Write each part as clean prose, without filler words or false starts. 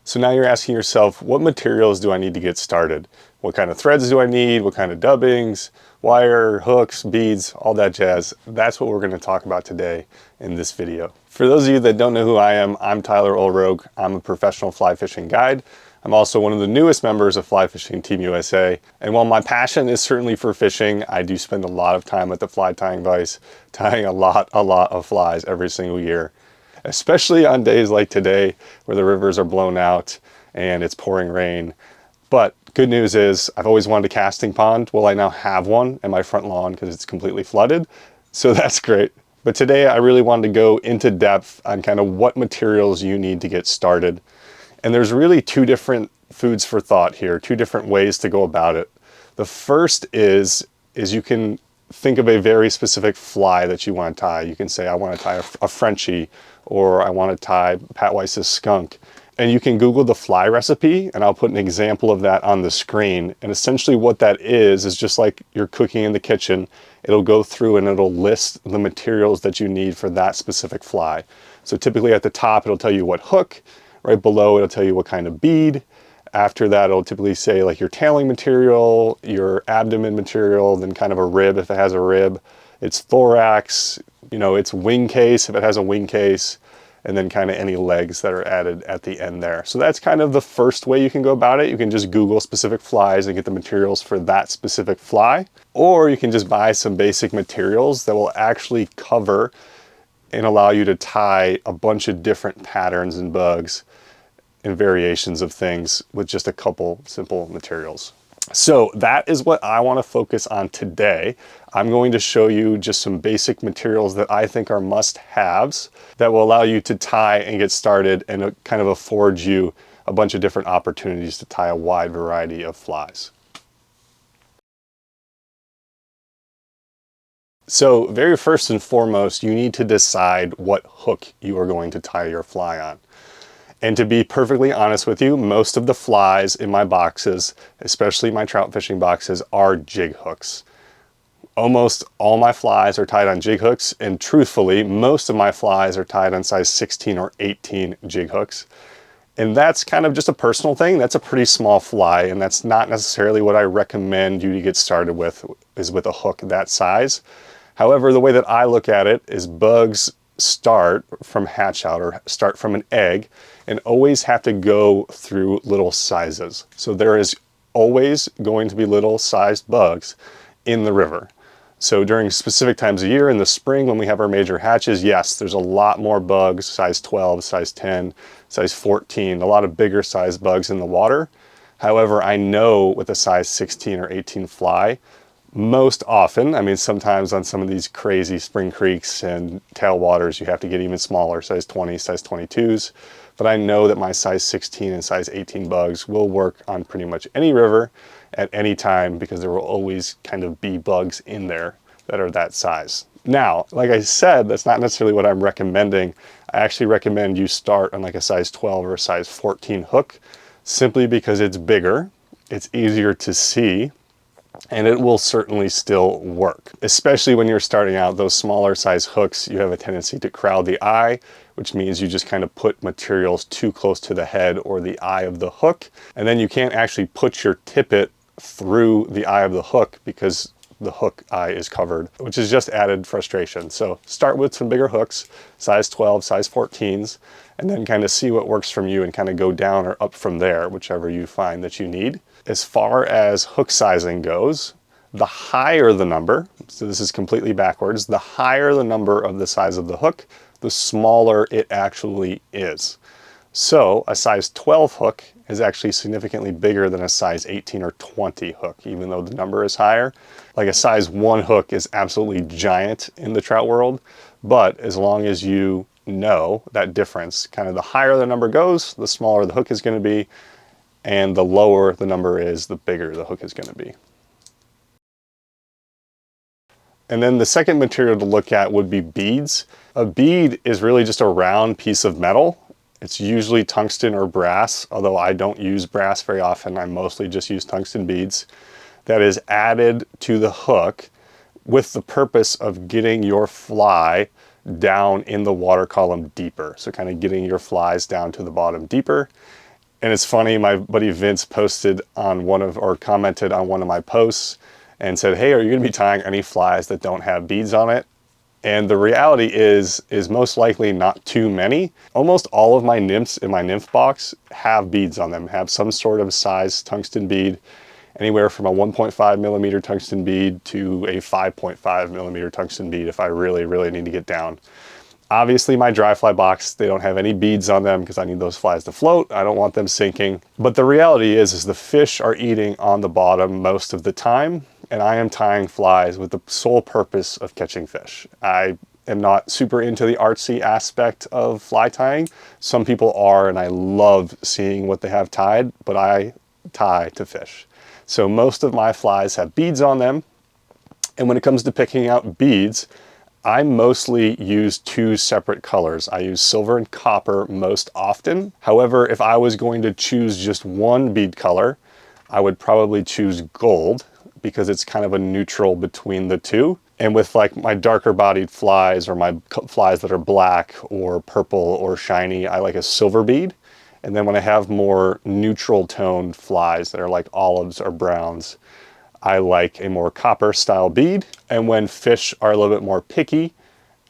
So now you're asking yourself, what materials do I need to get started? What kind of threads do I need? What kind of dubbings, wire, hooks, beads, all that jazz? That's what we're going to talk about today in this video. For those of you that don't know who I am, I'm Tyler Olrogue. I'm a professional fly fishing guide. I'm also one of the newest members of Fly Fishing Team USA. And while my passion is certainly for fishing, I do spend a lot of time at the fly tying vise, tying a lot of flies every single year, especially on days like today where the rivers are blown out and it's pouring rain. But good news is I've always wanted a casting pond. Well, I now have one in my front lawn because it's completely flooded. So that's great. But today I really wanted to go into depth on kind of what materials you need to get started. And there's really two different foods for thought here, two different ways to go about it. The first is you can think of a very specific fly that you want to tie. You can say, I want to tie a Frenchie, or I want to tie Pat Weiss's skunk. And you can Google the fly recipe, and I'll put an example of that on the screen. And essentially what that is just like you're cooking in the kitchen. It'll go through and it'll list the materials that you need for that specific fly. So typically at the top, it'll tell you what hook. Right below, it'll tell you what kind of bead. After that, it'll typically say like your tailing material, your abdomen material, then kind of a rib if it has a rib, its thorax, its wing case if it has a wing case, and then kind of any legs that are added at the end there. So that's kind of the first way you can go about it. You can just Google specific flies and get the materials for that specific fly. Or you can just buy some basic materials that will actually cover and allow you to tie a bunch of different patterns and bugs and variations of things with just a couple simple materials. So that is what I want to focus on today. I'm going to show you just some basic materials that I think are must-haves that will allow you to tie and get started and kind of afford you a bunch of different opportunities to tie a wide variety of flies. So very first and foremost, you need to decide what hook you are going to tie your fly on. And to be perfectly honest with you, most of the flies in my boxes, especially my trout fishing boxes, are jig hooks. Almost all my flies are tied on jig hooks, and truthfully, most of my flies are tied on size 16 or 18 jig hooks. And that's kind of just a personal thing. That's a pretty small fly, and that's not necessarily what I recommend you to get started with, is with a hook that size. However, the way that I look at it is bugs start from hatch out or start from an egg and always have to go through little sizes. So there is always going to be little sized bugs in the river. So during specific times of year, in the spring when we have our major hatches, yes, there's a lot more bugs, size 12, size 10, size 14, a lot of bigger sized bugs in the water. However, I know with a size 16 or 18 fly, most often, I mean, sometimes on some of these crazy spring creeks and tailwaters, you have to get even smaller, size 20, size 22s. But I know that my size 16 and size 18 bugs will work on pretty much any river at any time because there will always kind of be bugs in there that are that size. Now, like I said, that's not necessarily what I'm recommending. I actually recommend you start on like a size 12 or a size 14 hook simply because it's bigger, it's easier to see, and it will certainly still work. Especially when you're starting out, those smaller size hooks, you have a tendency to crowd the eye, which means you just kind of put materials too close to the head or the eye of the hook. And then you can't actually put your tippet through the eye of the hook because the hook eye is covered, which is just added frustration. So start with some bigger hooks, size 12, size 14s, and then kind of see what works from you and kind of go down or up from there, whichever you find that you need. As far as hook sizing goes, the higher the number, so this is completely backwards, the higher the number of the size of the hook, the smaller it actually is. So a size 12 hook is actually significantly bigger than a size 18 or 20 hook, even though the number is higher. Like a size 1 hook is absolutely giant in the trout world, but as long as you know that difference, kind of the higher the number goes, the smaller the hook is going to be, and the lower the number is, the bigger the hook is going to be. And then the second material to look at would be beads. A bead is really just a round piece of metal. It's usually tungsten or brass, although I don't use brass very often. I mostly just use tungsten beads. That is added to the hook with the purpose of getting your fly down in the water column deeper. So kind of getting your flies down to the bottom deeper. And it's funny, my buddy Vince posted on or commented on one of my posts and said, hey, are you gonna be tying any flies that don't have beads on it? And the reality is most likely not too many. Almost all of my nymphs in my nymph box have beads on them, have some sort of size tungsten bead, anywhere from a 1.5 millimeter tungsten bead to a 5.5 millimeter tungsten bead if I really, really need to get down. Obviously my dry fly box, they don't have any beads on them because I need those flies to float. I don't want them sinking. But the reality is the fish are eating on the bottom most of the time, and I am tying flies with the sole purpose of catching fish. I am not super into the artsy aspect of fly tying. Some people are, and I love seeing what they have tied, but I tie to fish. So most of my flies have beads on them. And when it comes to picking out beads, I mostly use two separate colors. I use silver and copper most often. However, if I was going to choose just one bead color, I would probably choose gold because it's kind of a neutral between the two. And with like my darker bodied flies or my flies that are black or purple or shiny, I like a silver bead. And then when I have more neutral toned flies that are like olives or browns, I like a more copper style bead. And when fish are a little bit more picky,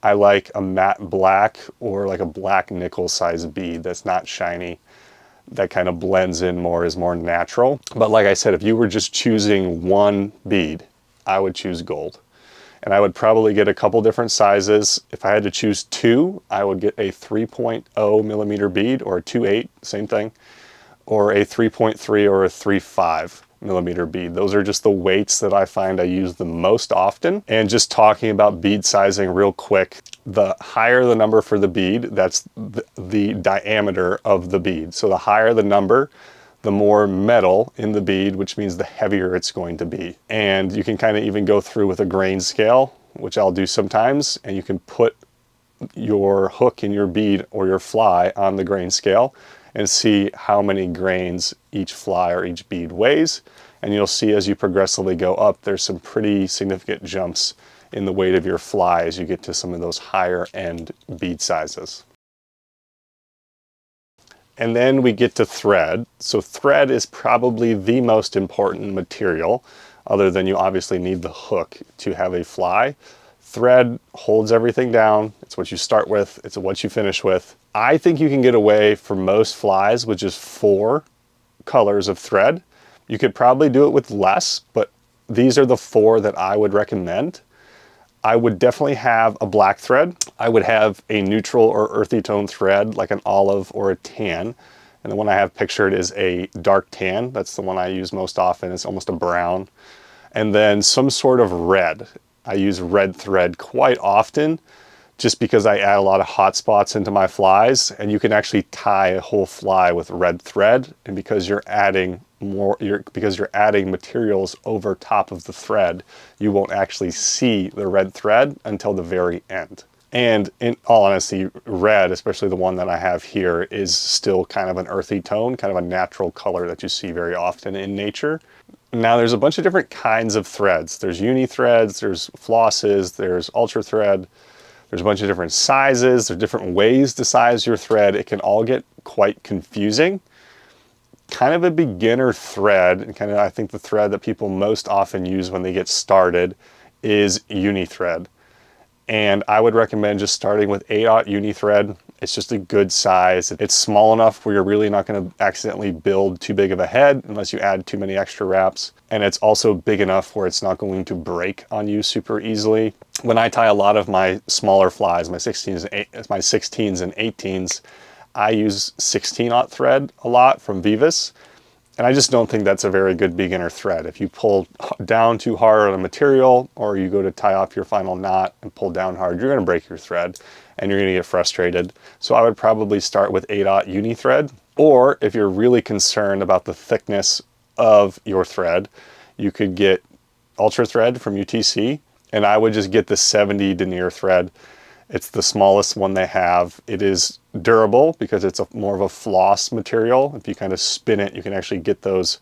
I like a matte black or like a black nickel size bead that's not shiny, that kind of blends in more, is more natural. But like I said, if you were just choosing one bead, I would choose gold. And I would probably get a couple different sizes. If I had to choose two, I would get a 3.0 millimeter bead or a 2.8, same thing, or a 3.3 or a 3.5 millimeter bead. Those are just the weights that I find I use the most often. And just talking about bead sizing real quick, the higher the number for the bead, that's the diameter of the bead. So the higher the number, the more metal in the bead, which means the heavier it's going to be. And you can kind of even go through with a grain scale, which I'll do sometimes, and you can put your hook in your bead or your fly on the grain scale and see how many grains each fly or each bead weighs. And you'll see as you progressively go up, there's some pretty significant jumps in the weight of your fly as you get to some of those higher end bead sizes. And then we get to thread. So thread is probably the most important material, other than you obviously need the hook to have a fly. Thread holds everything down. It's what you start with, it's what you finish with. I think you can get away for most flies with just 4 colors of thread. You could probably do it with less, but these are the 4 that I would recommend. I would definitely have a black thread. I would have a neutral or earthy tone thread, like an olive or a tan. And the one I have pictured is a dark tan. That's the one I use most often. It's almost a brown. And then some sort of red. I use red thread quite often just because I add a lot of hot spots into my flies, and you can actually tie a whole fly with red thread. And because you're adding materials over top of the thread, you won't actually see the red thread until the very end. And in all honesty, red, especially the one that I have here, is still kind of an earthy tone, kind of a natural color that you see very often in nature. Now there's a bunch of different kinds of threads. There's uni threads, there's flosses, there's ultra thread. There's a bunch of different sizes. There's different ways to size your thread. It can all get quite confusing. Kind of a beginner thread, and kind of I think the thread that people most often use when they get started is uni thread. And I would recommend just starting with 8/0 uni thread. It's just a good size. It's small enough where you're really not going to accidentally build too big of a head unless you add too many extra wraps. And it's also big enough where it's not going to break on you super easily. When I tie a lot of my smaller flies, my 16s and 18s, I use 16/0 thread a lot from Vivus. And I just don't think that's a very good beginner thread. If you pull down too hard on a material, or you go to tie off your final knot and pull down hard, you're gonna break your thread and you're gonna get frustrated. So I would probably start with 8/0 uni thread. Or if you're really concerned about the thickness of your thread, you could get ultra thread from UTC, and I would just get the 70 denier thread. It's the smallest one they have. It is durable because it's more of a floss material. If you kind of spin it, you can actually get those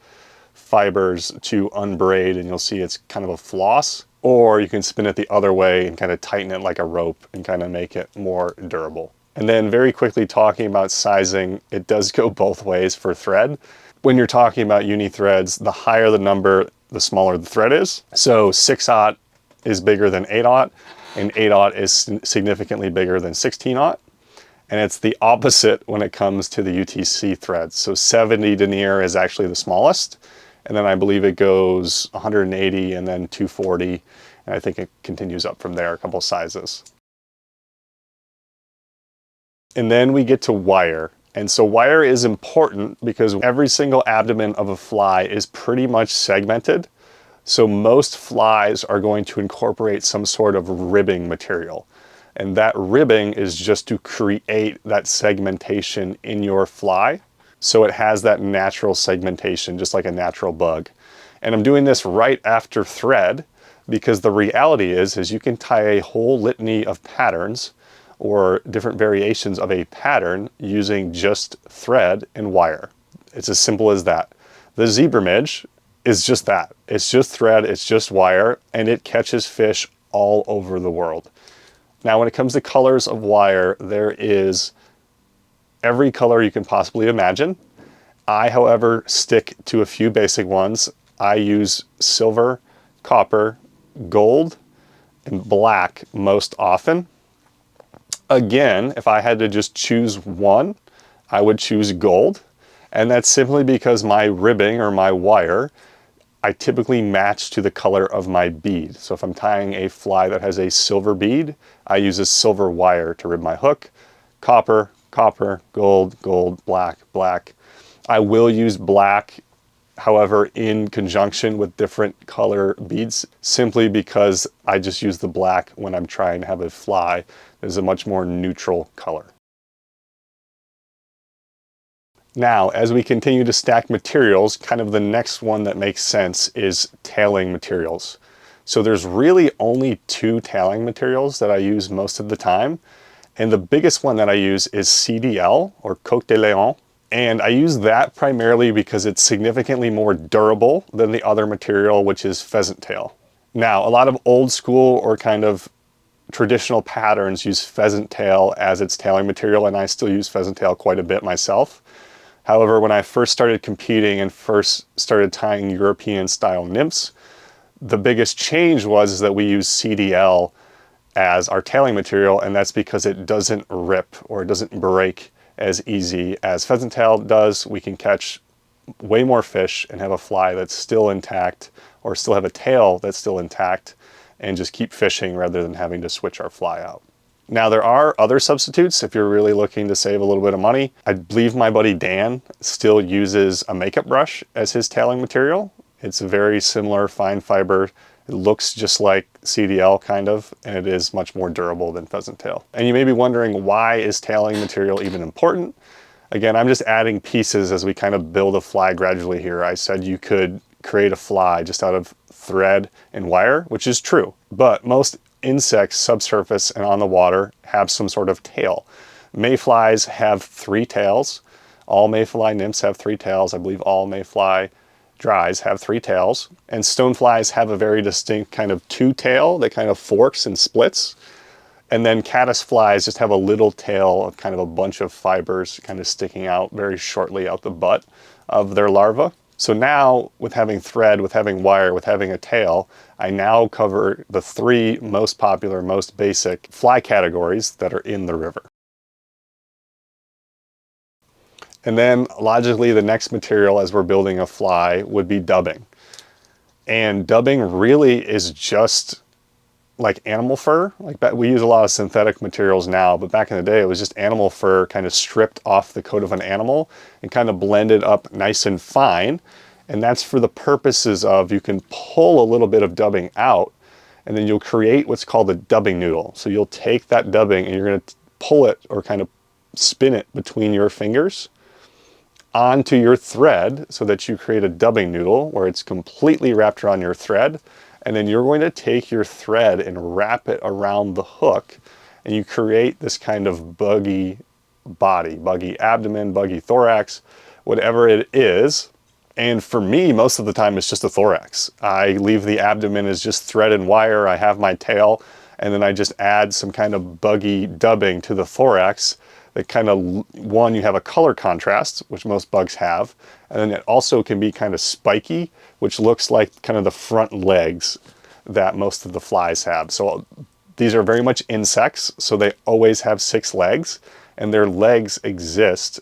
fibers to unbraid, and you'll see it's kind of a floss. Or you can spin it the other way and kind of tighten it like a rope and kind of make it more durable. And then very quickly talking about sizing, it does go both ways for thread. When you're talking about uni threads, the higher the number, the smaller the thread is. So 6/0 is bigger than 8/0, and 8/0 is significantly bigger than 16/0. And it's the opposite when it comes to the UTC threads. So 70 denier is actually the smallest. And then I believe it goes 180 and then 240. And I think it continues up from there, a couple sizes. And then we get to wire. And so wire is important because every single abdomen of a fly is pretty much segmented. So most flies are going to incorporate some sort of ribbing material. And that ribbing is just to create that segmentation in your fly. So it has that natural segmentation, just like a natural bug. And I'm doing this right after thread because the reality is you can tie a whole litany of patterns or different variations of a pattern using just thread and wire. It's as simple as that. The zebra midge is just that. It's just thread, it's just wire, and it catches fish all over the world. Now, when it comes to colors of wire, there is every color you can possibly imagine. I, however, stick to a few basic ones. I use silver, copper, gold, and black most often. Again, if I had to just choose one, I would choose gold. And that's simply because my ribbing or my wire, I typically match to the color of my bead. So if I'm tying a fly that has a silver bead, I use a silver wire to rib my hook. Copper, copper, gold, gold, black, black. I will use black, however, in conjunction with different color beads, simply because I just use the black when I'm trying to have a fly that is a much more neutral color. Now, as we continue to stack materials, kind of the next one that makes sense is tailing materials. So there's really only two tailing materials that I use most of the time. And the biggest one that I use is CDL, or Coque de Leon. And I use that primarily because it's significantly more durable than the other material, which is pheasant tail. Now, a lot of old school or kind of traditional patterns use pheasant tail as its tailing material, and I still use pheasant tail quite a bit myself. However, when I first started competing and first started tying European style nymphs, the biggest change was that we use CDL as our tailing material, and that's because it doesn't rip or it doesn't break as easy as pheasant tail does. We can catch way more fish and have a fly that's still intact, or still have a tail that's still intact, and just keep fishing rather than having to switch our fly out. Now, there are other substitutes if you're really looking to save a little bit of money. I believe my buddy Dan still uses a makeup brush as his tailing material. It's a very similar fine fiber. It looks just like CDL kind of, and it is much more durable than pheasant tail. And you may be wondering, why is tailing material even important? Again, I'm just adding pieces as we kind of build a fly gradually here. I said you could create a fly just out of thread and wire, which is true, but most insects subsurface and on the water have some sort of tail. Mayflies have 3 tails. All mayfly nymphs have 3 tails. I believe all mayfly dries have 3 tails. And stoneflies have a very distinct kind of 2 tail that kind of forks and splits. And then caddisflies just have a little tail of kind of a bunch of fibers kind of sticking out very shortly out the butt of their larva. So now, with having thread, with having wire, with having a tail, I now cover the 3 most popular, most basic fly categories that are in the river. And then, logically, the next material as we're building a fly would be dubbing. And dubbing really is just like animal fur. Like, we use a lot of synthetic materials now, but back in the day, it was just animal fur kind of stripped off the coat of an animal and kind of blended up nice and fine. And that's for the purposes of, you can pull a little bit of dubbing out, and then you'll create what's called a dubbing noodle. So you'll take that dubbing and you're going to pull it or kind of spin it between your fingers onto your thread so that you create a dubbing noodle where it's completely wrapped around your thread. And then you're going to take your thread and wrap it around the hook, and you create this kind of buggy body, buggy abdomen, buggy thorax, whatever it is. And for me, most of the time, it's just a thorax. I leave the abdomen as just thread and wire. I have my tail, and then I just add some kind of buggy dubbing to the thorax. that kind of, one, you have a color contrast, which most bugs have, and then it also can be kind of spiky, which looks like kind of the front legs that most of the flies have. So these are very much insects, so they always have 6 legs, and their legs exist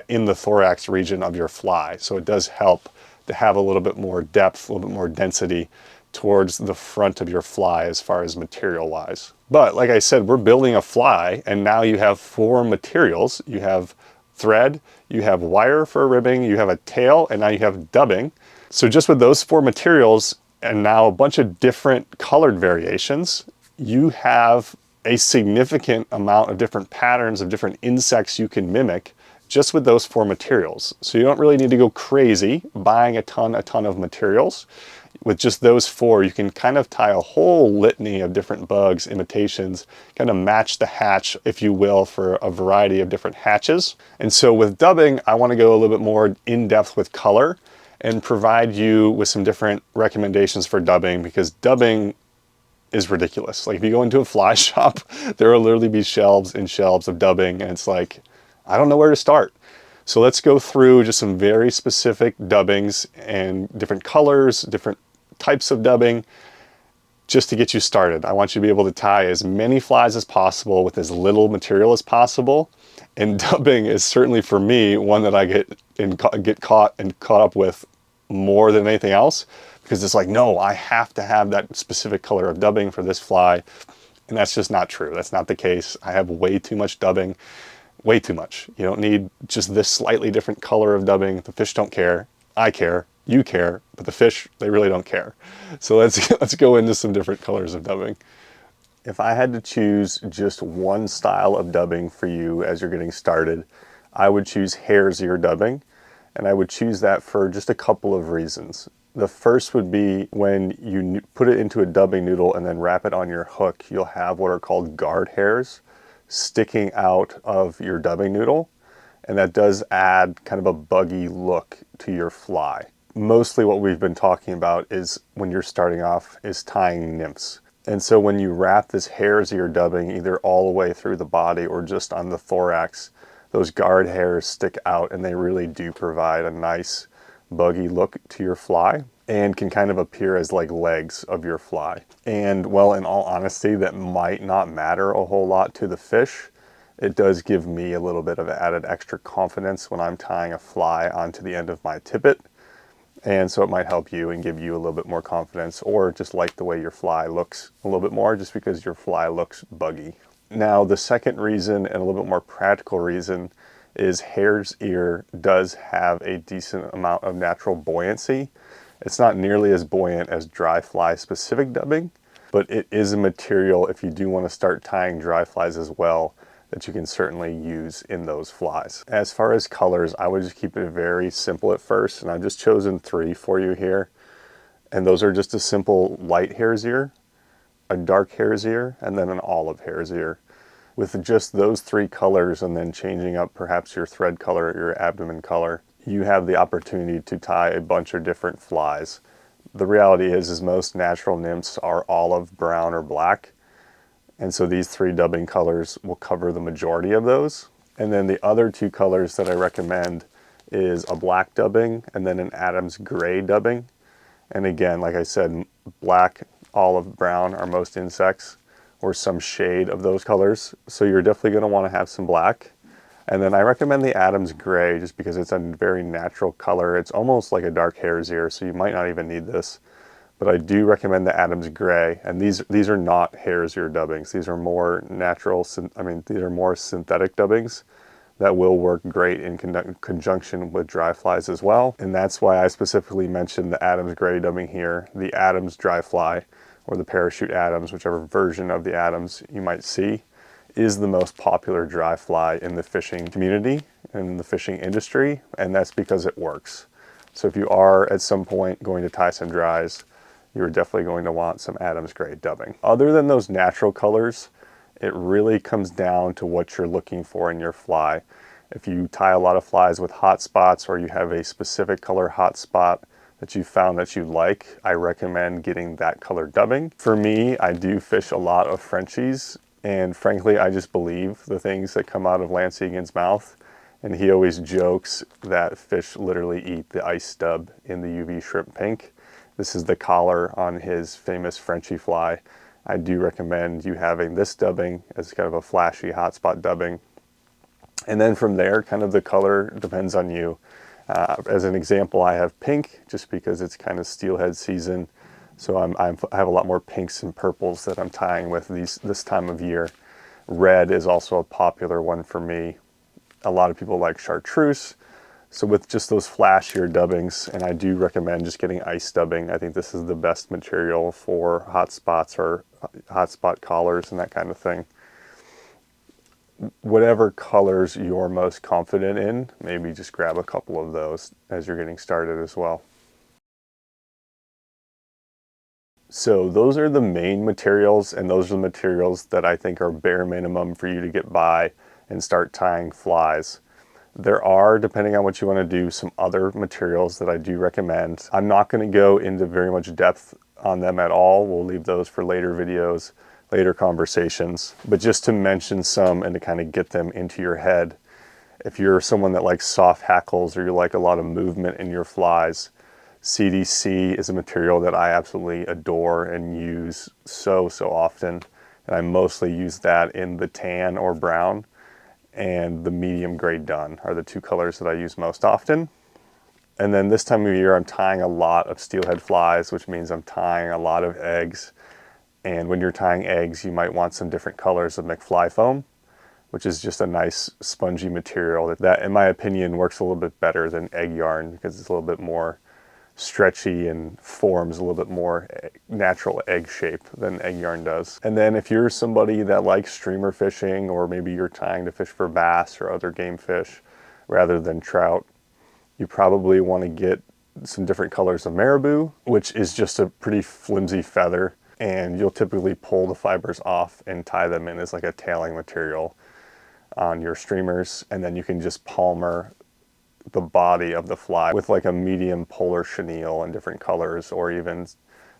in the thorax region of your fly. So it does help to have a little bit more depth, a little bit more density towards the front of your fly as far as material wise. But like I said, we're building a fly, and now you have 4 materials. You have thread, you have wire for ribbing, you have a tail, and now you have dubbing. So just with those 4 materials and now a bunch of different colored variations, you have a significant amount of different patterns of different insects you can mimic just with those 4 materials. So you don't really need to go crazy buying a ton of materials. With just those 4, you can kind of tie a whole litany of different bugs, imitations, kind of match the hatch, if you will, for a variety of different hatches. And so with dubbing, I want to go a little bit more in depth with color and provide you with some different recommendations for dubbing, because dubbing is ridiculous. Like if you go into a fly shop, there will literally be shelves and shelves of dubbing, and it's like, I don't know where to start. So let's go through just some very specific dubbings and different colors, different types of dubbing, just to get you started. I want you to be able to tie as many flies as possible with as little material as possible. And dubbing is certainly, for me, one that I get caught up with more than anything else, because it's like, no, I have to have that specific color of dubbing for this fly. And that's just not true. That's not the case. I have way too much dubbing. Way too much. You don't need just this slightly different color of dubbing. The fish don't care. I care. You care. But the fish, they really don't care. So let's go into some different colors of dubbing. If I had to choose just one style of dubbing for you as you're getting started, I would choose hare's ear dubbing. And I would choose that for just a couple of reasons. The first would be when you put it into a dubbing noodle and then wrap it on your hook, you'll have what are called guard hairs sticking out of your dubbing noodle, and that does add kind of a buggy look to your fly. Mostly what we've been talking about is, when you're starting off, is tying nymphs. And so when you wrap this hare's ear dubbing either all the way through the body or just on the thorax, those guard hairs stick out, and they really do provide a nice buggy look to your fly and can kind of appear as like legs of your fly. And well, in all honesty, that might not matter a whole lot to the fish. It does give me a little bit of added extra confidence when I'm tying a fly onto the end of my tippet. And so it might help you and give you a little bit more confidence, or just like the way your fly looks a little bit more, just because your fly looks buggy. Now, the second reason, and a little bit more practical reason, is hare's ear does have a decent amount of natural buoyancy. It's not nearly as buoyant as dry fly specific dubbing, but it is a material, if you do want to start tying dry flies as well, that you can certainly use in those flies. As far as colors, I would just keep it very simple at first, and I've just chosen 3 for you here. And those are just a simple light hare's ear, a dark hare's ear, and then an olive hare's ear. With just those 3 colors, and then changing up perhaps your thread color or your abdomen color, you have the opportunity to tie a bunch of different flies. The reality is most natural nymphs are olive, brown, or black. And so these 3 dubbing colors will cover the majority of those. And then the other 2 colors that I recommend is a black dubbing and then an Adams gray dubbing. And again, like I said, black, olive, brown are most insects, or some shade of those colors. So you're definitely going to want to have some black. And then I recommend the Adams gray, just because it's a very natural color. It's almost like a dark hare's ear, so you might not even need this. But I do recommend the Adams gray. And these are not hare's ear dubbings. These are more natural, these are more synthetic dubbings that will work great in conjunction with dry flies as well. And that's why I specifically mentioned the Adams gray dubbing here. The Adams dry fly, or the parachute Adams, whichever version of the Adams you might see, is the most popular dry fly in the fishing community and in the fishing industry, and that's because it works. So if you are at some point going to tie some dries, you're definitely going to want some Adams gray dubbing. Other than those natural colors, it really comes down to what you're looking for in your fly. If you tie a lot of flies with hot spots, or you have a specific color hot spot that you found that you like, I recommend getting that color dubbing. For me, I do fish a lot of Frenchies, And frankly, I just believe the things that come out of Lance Egan's mouth. And he always jokes that fish literally eat the ice stub in the UV shrimp pink. This is the collar on his famous Frenchie fly. I do recommend you having this dubbing as kind of a flashy hotspot dubbing. And then from there, kind of the color depends on you. As an example, I have pink just because it's kind of steelhead season. So I have a lot more pinks and purples that I'm tying with this time of year. Red is also a popular one for me. A lot of people like chartreuse. So with just those flashier dubbings, and I do recommend just getting ice dubbing. I think this is the best material for hot spots or hotspot collars and that kind of thing. Whatever colors you're most confident in, maybe just grab a couple of those as you're getting started as well. So those are the main materials, and those are the materials that I think are bare minimum for you to get by and start tying flies. There are, depending on what you want to do, some other materials that I do recommend. I'm not going to go into very much depth on them at all. We'll leave those for later videos, later conversations. But just to mention some and to kind of get them into your head, if you're someone that likes soft hackles or you like a lot of movement in your flies, CDC is a material that I absolutely adore and use so often. And I mostly use that in the tan or brown, and the medium gray dun are the two colors that I use most often. And then this time of year, I'm tying a lot of steelhead flies, which means I'm tying a lot of eggs. And when you're tying eggs, you might want some different colors of McFly foam, which is just a nice spongy material that in my opinion works a little bit better than egg yarn because it's a little bit more stretchy and forms a little bit more natural egg shape than egg yarn does. And then if you're somebody that likes streamer fishing, or maybe you're tying to fish for bass or other game fish rather than trout, you probably want to get some different colors of marabou, which is just a pretty flimsy feather, and you'll typically pull the fibers off and tie them in as like a tailing material on your streamers, and then you can just palmer the body of the fly with like a medium polar chenille in different colors, or even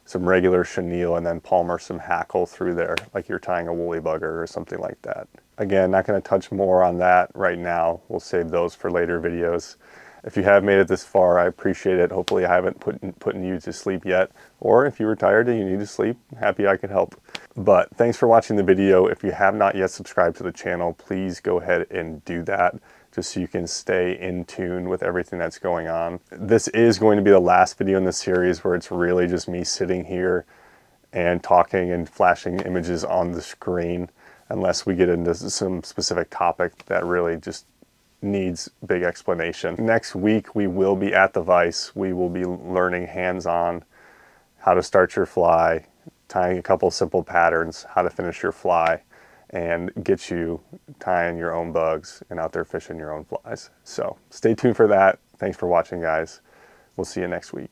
some regular chenille and then palmer some hackle through there like you're tying a woolly bugger or something like that. Again, not going to touch more on that right now. We'll save those for later videos. If you have made it this far, I appreciate it. Hopefully I haven't putting you to sleep yet, or if you were tired and you need to sleep, happy I could help. But thanks for watching the video. If you have not yet subscribed to the channel, please go ahead and do that, just so you can stay in tune with everything that's going on. This is going to be the last video in the series where it's really just me sitting here and talking and flashing images on the screen, unless we get into some specific topic that really just needs big explanation. Next week, we will be at the Vise. We will be learning hands-on how to start your fly, tying a couple simple patterns, how to finish your fly, and get you tying your own bugs and out there fishing your own flies. So stay tuned for that. Thanks for watching, guys. We'll see you next week.